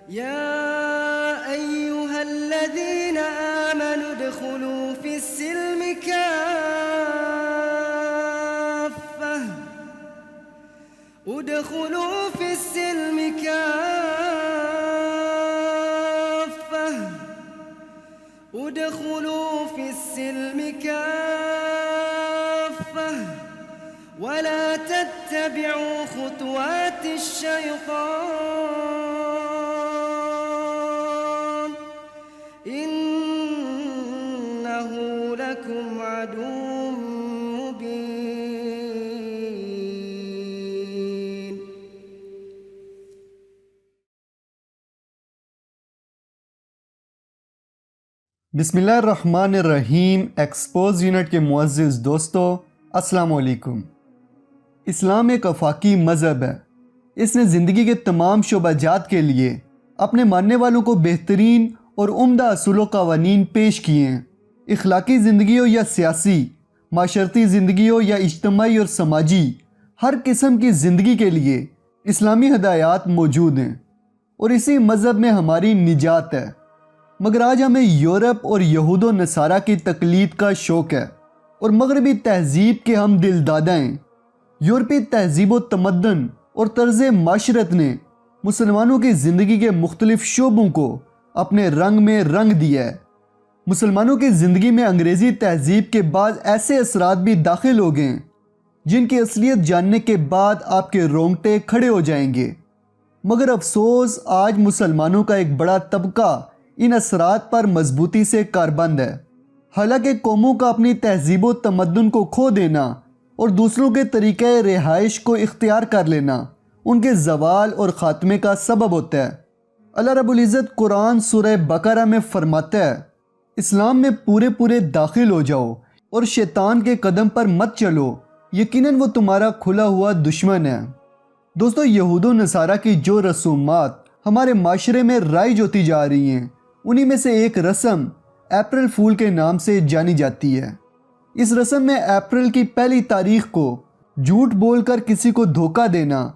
يا أيها الذين آمنوا ادخلوا في السلم كافة ولا تتبعوا خطوات الشيطان إنه لكم عدو مبين. بسم اللہ الرحمن الرحیم. ایکسپوز یونٹ کے معزز دوستو، السلام علیکم. اسلام ایک آفاقی مذہب ہے. اس نے زندگی کے تمام شعبہ جات کے لیے اپنے ماننے والوں کو بہترین اور عمدہ اصول و قوانین پیش کیے ہیں. اخلاقی زندگی ہو یا سیاسی، معاشرتی زندگی ہو یا اجتماعی اور سماجی، ہر قسم کی زندگی کے لیے اسلامی ہدایات موجود ہیں اور اسی مذہب میں ہماری نجات ہے. مگر آج ہمیں یورپ اور یہود و نصارہ کی تقلید کا شوق ہے اور مغربی تہذیب کے ہم دل دادا ہیں. یورپی تہذیب و تمدن اور طرز معاشرت نے مسلمانوں کی زندگی کے مختلف شعبوں کو اپنے رنگ میں رنگ دیا ہے. مسلمانوں کی زندگی میں انگریزی تہذیب کے بعد ایسے اثرات بھی داخل ہو گئے ہیں جن کی اصلیت جاننے کے بعد آپ کے رونگٹے کھڑے ہو جائیں گے. مگر افسوس آج مسلمانوں کا ایک بڑا طبقہ ان اثرات پر مضبوطی سے کاربند ہے. حالانکہ قوموں کا اپنی تہذیب و تمدن کو کھو دینا اور دوسروں کے طریقہ رہائش کو اختیار کر لینا ان کے زوال اور خاتمے کا سبب ہوتا ہے. اللہ رب العزت قرآن سورہ بقرہ میں فرماتا ہے، اسلام میں پورے داخل ہو جاؤ اور شیطان کے قدم پر مت چلو، یقیناً وہ تمہارا کھلا ہوا دشمن ہے. دوستو، یہود و نصارہ کی جو رسومات ہمارے معاشرے میں رائج ہوتی جا رہی ہیں، انہی میں سے ایک رسم اپریل فول کے نام سے جانی جاتی ہے. اس رسم میں اپریل کی پہلی تاریخ کو جھوٹ بول کر کسی کو دھوکہ دینا،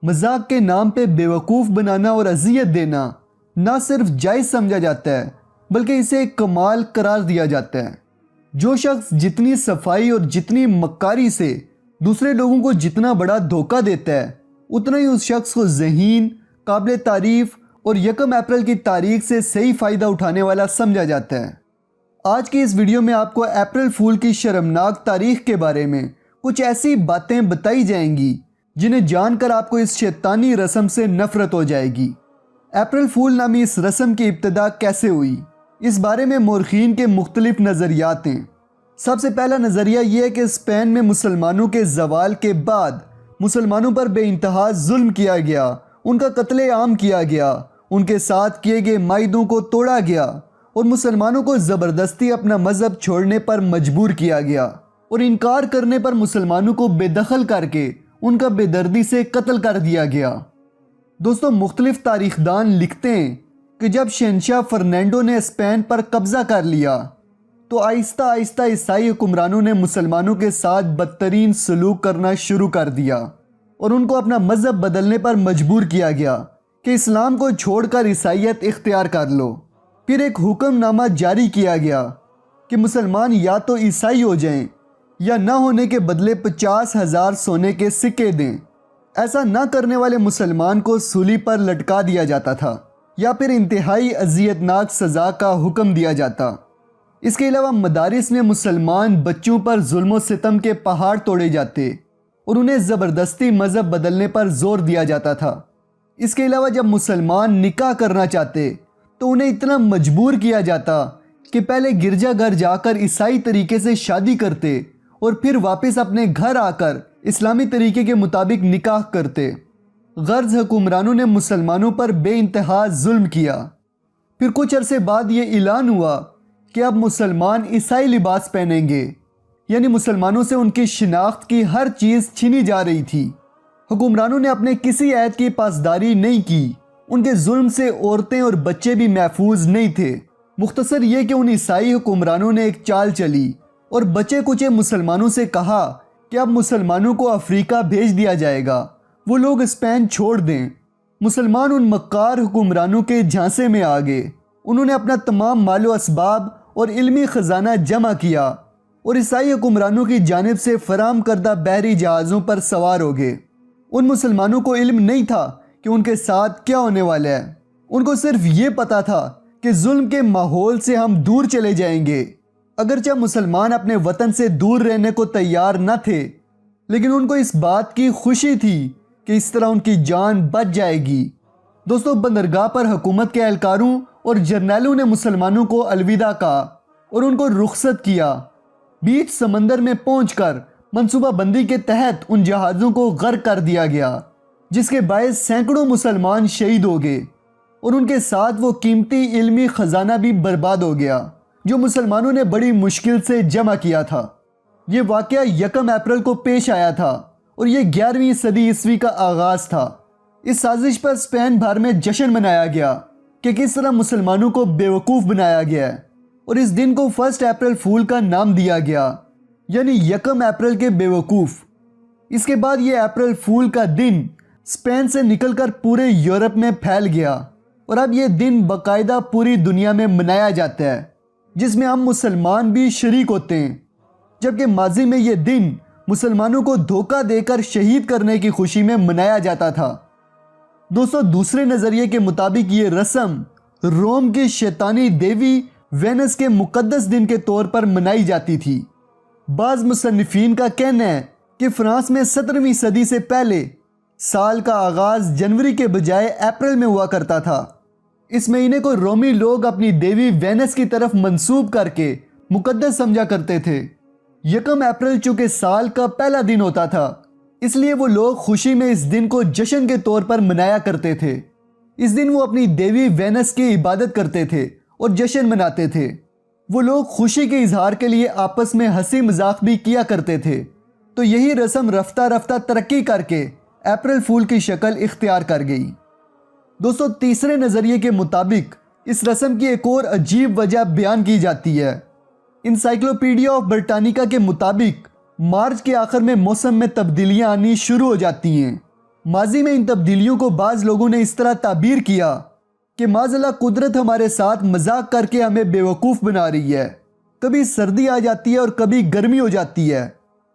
مذاق کے نام پہ بیوقوف بنانا اور اذیت دینا نہ صرف جائز سمجھا جاتا ہے بلکہ اسے ایک کمال قرار دیا جاتا ہے. جو شخص جتنی صفائی اور جتنی مکاری سے دوسرے لوگوں کو جتنا بڑا دھوکہ دیتا ہے، اتنا ہی اس شخص کو ذہین، قابل تعریف اور 1 اپریل کی تاریخ سے صحیح فائدہ اٹھانے والا سمجھا جاتا ہے. آج کی اس ویڈیو میں آپ کو اپریل فول کی شرمناک تاریخ کے بارے میں کچھ ایسی باتیں بتائی جائیں گی جنہیں جان کر آپ کو اس شیطانی رسم سے نفرت ہو جائے گی. اپریل فول نامی اس رسم کی ابتدا کیسے ہوئی؟ اس بارے میں مورخین کے مختلف نظریات ہیں. سب سے پہلا نظریہ یہ ہے کہ اسپین میں مسلمانوں کے زوال کے بعد مسلمانوں پر بے انتہا ظلم کیا گیا، ان کا قتل عام کیا گیا، ان کے ساتھ کیے گئے معاہدوں کو توڑا گیا اور مسلمانوں کو زبردستی اپنا مذہب چھوڑنے پر مجبور کیا گیا اور انکار کرنے پر مسلمانوں کو بے دخل کر کے ان کا بے دردی سے قتل کر دیا گیا. دوستو، مختلف تاریخ دان لکھتے ہیں کہ جب شہنشاہ فرنینڈو نے اسپین پر قبضہ کر لیا تو آہستہ آہستہ عیسائی حکمرانوں نے مسلمانوں کے ساتھ بدترین سلوک کرنا شروع کر دیا اور ان کو اپنا مذہب بدلنے پر مجبور کیا گیا کہ اسلام کو چھوڑ کر عیسائیت اختیار کر لو. پھر ایک حکم نامہ جاری کیا گیا کہ مسلمان یا تو عیسائی ہو جائیں یا نہ ہونے کے بدلے 50,000 سونے کے سکے دیں. ایسا نہ کرنے والے مسلمان کو سولی پر لٹکا دیا جاتا تھا یا پھر انتہائی اذیتناک سزا کا حکم دیا جاتا. اس کے علاوہ مدارس میں مسلمان بچوں پر ظلم و ستم کے پہاڑ توڑے جاتے اور انہیں زبردستی مذہب بدلنے پر زور دیا جاتا تھا. اس کے علاوہ جب مسلمان نکاح کرنا چاہتے تو انہیں اتنا مجبور کیا جاتا کہ پہلے گرجا گھر جا کر عیسائی طریقے سے شادی کرتے اور پھر واپس اپنے گھر آ کر اسلامی طریقے کے مطابق نکاح کرتے. غرض حکمرانوں نے مسلمانوں پر بے انتہا ظلم کیا. پھر کچھ عرصے بعد یہ اعلان ہوا کہ اب مسلمان عیسائی لباس پہنیں گے، یعنی مسلمانوں سے ان کی شناخت کی ہر چیز چھینی جا رہی تھی. حکمرانوں نے اپنے کسی عہد کی پاسداری نہیں کی. ان کے ظلم سے عورتیں اور بچے بھی محفوظ نہیں تھے. مختصر یہ کہ ان عیسائی حکمرانوں نے ایک چال چلی اور بچے کچے مسلمانوں سے کہا کہ اب مسلمانوں کو افریقہ بھیج دیا جائے گا، وہ لوگ اسپین چھوڑ دیں. مسلمان ان مکار حکمرانوں کے جھانسے میں آ گئے۔ انہوں نے اپنا تمام مال و اسباب اور علمی خزانہ جمع کیا اور عیسائی حکمرانوں کی جانب سے فراہم کردہ بحری جہازوں پر سوار ہو گئے۔ ان مسلمانوں کو علم نہیں تھا کہ ان کے ساتھ کیا ہونے والا ہے۔ ان کو صرف یہ پتا تھا کہ ظلم کے ماحول سے ہم دور چلے جائیں گے۔ اگرچہ مسلمان اپنے وطن سے دور رہنے کو تیار نہ تھے، لیکن ان کو اس بات کی خوشی تھی کہ اس طرح ان کی جان بچ جائے گی۔ دوستو، بندرگاہ پر حکومت کے اہلکاروں اور جرنیلوں نے مسلمانوں کو الوداع کہا اور ان کو رخصت کیا۔ بیچ سمندر میں پہنچ کر منصوبہ بندی کے تحت ان جہازوں کو غرق کر دیا گیا، جس کے باعث سینکڑوں مسلمان شہید ہو گئے اور ان کے ساتھ وہ قیمتی علمی خزانہ بھی برباد ہو گیا جو مسلمانوں نے بڑی مشکل سے جمع کیا تھا۔ یہ واقعہ 1 اپریل کو پیش آیا تھا اور یہ 11ویں صدی عیسوی کا آغاز تھا۔ اس سازش پر اسپین بھر میں جشن منایا گیا کہ کس طرح مسلمانوں کو بیوقوف بنایا گیا ہے، اور اس دن کو 1 اپریل فول کا نام دیا گیا، یعنی 1 اپریل کے بیوقوف۔ اس کے بعد یہ اپریل فول کا دن اسپین سے نکل کر پورے یورپ میں پھیل گیا، اور اب یہ دن باقاعدہ پوری دنیا میں منایا جاتا ہے، جس میں ہم مسلمان بھی شریک ہوتے ہیں، جبکہ ماضی میں یہ دن مسلمانوں کو دھوکہ دے کر شہید کرنے کی خوشی میں منایا جاتا تھا۔ دوستو، دوسرے نظریے کے مطابق یہ رسم روم کی شیطانی دیوی وینس کے مقدس دن کے طور پر منائی جاتی تھی۔ بعض مصنفین کا کہنا ہے کہ فرانس میں 17ویں صدی سے پہلے سال کا آغاز جنوری کے بجائے اپریل میں ہوا کرتا تھا۔ اس مہینے کو رومی لوگ اپنی دیوی وینس کی طرف منسوب کر کے مقدس سمجھا کرتے تھے۔ 1 اپریل چونکہ سال کا پہلا دن ہوتا تھا، اس لیے وہ لوگ خوشی میں اس دن کو جشن کے طور پر منایا کرتے تھے۔ اس دن وہ اپنی دیوی وینس کی عبادت کرتے تھے اور جشن مناتے تھے۔ وہ لوگ خوشی کے اظہار کے لیے آپس میں ہنسی مذاق بھی کیا کرتے تھے۔ تو یہی رسم رفتہ رفتہ ترقی کر کے اپریل فول کی شکل اختیار کر گئی۔ دوستو، تیسرے نظریے کے مطابق اس رسم کی ایک اور عجیب وجہ بیان کی جاتی ہے۔ انسائکلوپیڈیا آف برٹانیکا کے مطابق مارچ کے آخر میں موسم میں تبدیلیاں آنی شروع ہو جاتی ہیں۔ ماضی میں ان تبدیلیوں کو بعض لوگوں نے اس طرح تعبیر کیا کہ معاذ اللہ قدرت ہمارے ساتھ مذاق کر کے ہمیں بیوقوف بنا رہی ہے۔ کبھی سردی آ جاتی ہے اور کبھی گرمی ہو جاتی ہے،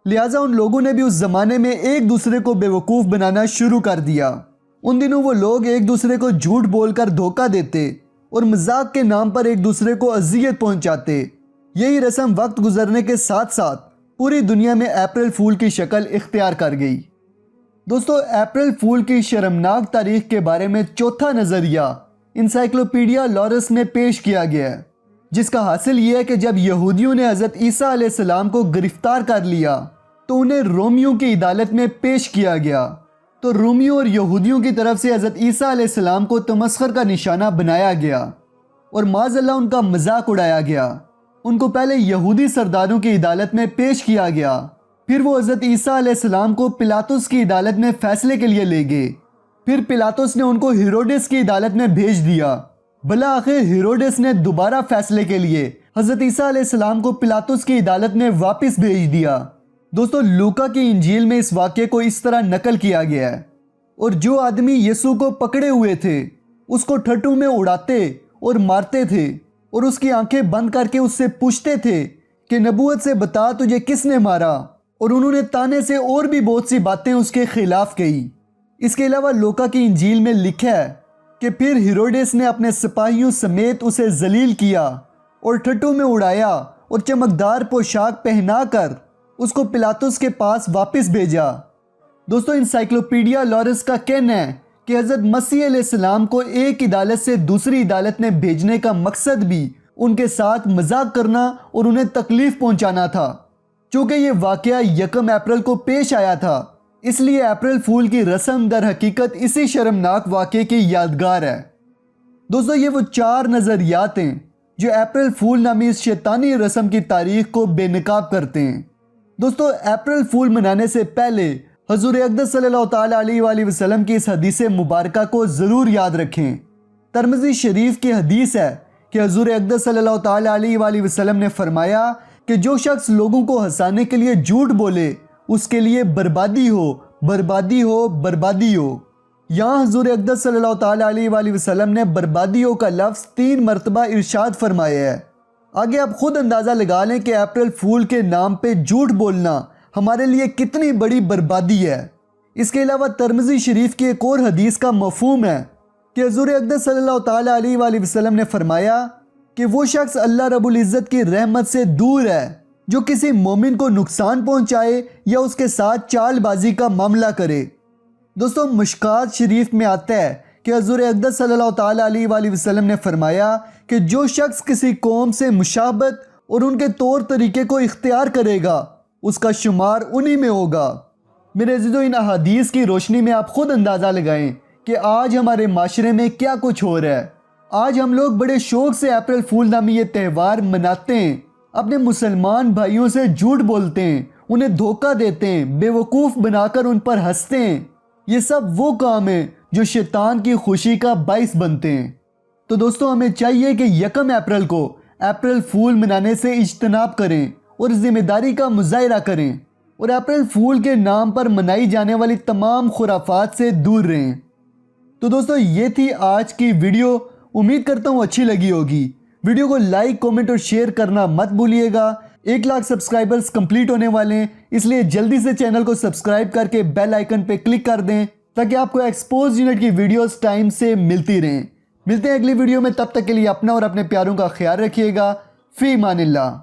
لہٰذا ان لوگوں نے بھی اس زمانے میں ایک دوسرے کو بیوقوف بنانا شروع کر دیا۔ ان دنوں وہ لوگ ایک دوسرے کو جھوٹ بول کر دھوکہ دیتے اور مذاق کے نام پر ایک دوسرے کو اذیت پہنچاتے۔ یہی رسم وقت گزرنے کے ساتھ ساتھ پوری دنیا میں اپریل فول کی شکل اختیار کر گئی۔ دوستو، اپریل فول کی شرمناک تاریخ کے بارے میں چوتھا نظریہ انسائکلوپیڈیا لارس میں پیش کیا گیا ہے، جس کا حاصل یہ ہے کہ جب یہودیوں نے حضرت عیسیٰ علیہ السلام کو گرفتار کر لیا تو انہیں رومیوں کی عدالت میں پیش کیا گیا، تو رومیوں اور یہودیوں کی طرف سے حضرت عیسیٰ علیہ السلام کو تمسخر کا نشانہ بنایا گیا اور معاذ اللہ ان کا مذاق اڑایا گیا۔ ان کو پہلے یہودی سرداروں کی عدالت میں پیش کیا گیا، پھر وہ حضرت عیسیٰ علیہ السلام کو پلاطس کی عدالت میں فیصلے کے لیے لے گئے، پھر پلاطس نے ان کو ہیروڈس کی عدالت میں بھیج دیا۔ بالآخر ہیروڈس نے دوبارہ فیصلے کے لیے حضرت عیسیٰ علیہ السلام کو پلاطس کی عدالت میں واپس بھیج دیا۔ دوستو، لوکا کی انجیل میں اس واقعے کو اس طرح نقل کیا گیا ہے، اور جو آدمی یسوع کو پکڑے ہوئے تھے اس کو ٹھٹو میں اڑاتے اور مارتے تھے اور اس کی آنکھیں بند کر کے اس سے پوچھتے تھے کہ نبوت سے بتا تجھے کس نے مارا، اور انہوں نے تانے سے اور بھی بہت سی باتیں اس کے خلاف کہی۔ اس کے علاوہ لوکا کی انجیل میں لکھا ہے کہ پھر ہیروڈس نے اپنے سپاہیوں سمیت اسے ذلیل کیا اور ٹھٹو میں اڑایا اور چمکدار پوشاک پہنا کر اس کو پلاطس کے پاس واپس بھیجا۔ دوستو، انسائکلوپیڈیا لارس کا کہنا ہے کہ حضرت مسیح علیہ السلام کو ایک عدالت سے دوسری عدالت میں بھیجنے کا مقصد بھی ان کے ساتھ مذاق کرنا اور انہیں تکلیف پہنچانا تھا۔ چونکہ یہ واقعہ 1 اپریل کو پیش آیا تھا، اس لیے اپریل فول کی رسم در حقیقت اسی شرمناک واقعے کی یادگار ہے۔ دوستو، یہ وہ 4 نظریات ہیں جو اپریل فول نامی اس شیطانی رسم کی تاریخ کو بے نقاب کرتے ہیں۔ دوستو، اپریل فول منانے سے پہلے حضور اقدس صلی اللہ تعالیٰ علیہ وآلہ وسلم کی اس حدیث مبارکہ کو ضرور یاد رکھیں۔ ترمذی شریف کی حدیث ہے کہ حضور اقدس صلی اللہ تعالیٰ علیہ وآلہ وسلم نے فرمایا کہ جو شخص لوگوں کو ہنسانے کے لیے جھوٹ بولے اس کے لیے بربادی ہو، بربادی ہو، بربادی ہو۔ یہاں حضور اقدس صلی اللہ تعالیٰ علیہ وآلہ وسلم نے بربادیوں کا لفظ 3 مرتبہ ارشاد فرمایا ہے۔ آگے آپ خود اندازہ لگا لیں کہ اپریل فول کے نام پہ جھوٹ بولنا ہمارے لیے کتنی بڑی بربادی ہے۔ اس کے علاوہ ترمذی شریف کی ایک اور حدیث کا مفہوم ہے کہ حضور اقدس صلی اللہ تعالیٰ علیہ وآلہ وسلم نے فرمایا کہ وہ شخص اللہ رب العزت کی رحمت سے دور ہے جو کسی مومن کو نقصان پہنچائے یا اس کے ساتھ چال بازی کا معاملہ کرے۔ دوستو مشکات شریف میں آتا ہے کہ حضور اقدس صلی اللہ تعالیٰ علیہ وآلہ وسلم نے فرمایا کہ جو شخص کسی قوم سے مشابہت اور ان کے طور طریقے کو اختیار کرے گا اس کا شمار انہی میں ہوگا۔ میرے عزیزو، ان احادیث کی روشنی میں آپ خود اندازہ لگائیں کہ آج ہمارے معاشرے میں کیا کچھ ہو رہا ہے۔ آج ہم لوگ بڑے شوق سے اپریل فول نامی یہ تہوار مناتے ہیں، اپنے مسلمان بھائیوں سے جھوٹ بولتے ہیں، انہیں دھوکہ دیتے ہیں، بے وقوف بنا کر ان پر ہنستے ہیں۔ یہ سب وہ کام ہیں جو شیطان کی خوشی کا باعث بنتے ہیں۔ تو دوستو ہمیں چاہیے کہ 1 اپریل کو اپریل فول منانے سے اجتناب کریں اور ذمہ داری کا مظاہرہ کریں اور اپریل فول کے نام پر منائی جانے والی تمام خرافات سے دور رہیں۔ تو دوستو یہ تھی آج کی ویڈیو، امید کرتا ہوں اچھی لگی ہوگی۔ ویڈیو کو لائک، کومنٹ اور شیئر کرنا مت بھولیے گا۔ 1 لاکھ سبسکرائبرز کمپلیٹ ہونے والے ہیں، اس لیے جلدی سے چینل کو سبسکرائب کر کے بیل آئیکن پہ کلک کر دیں تاکہ آپ کو ایکسپوز یونٹ کی ویڈیوز ٹائم سے ملتی رہیں۔ ملتے ہیں اگلی ویڈیو میں، تب تک کے لیے اپنا اور اپنے پیاروں کا خیال رکھیے گا۔ فی امان اللہ۔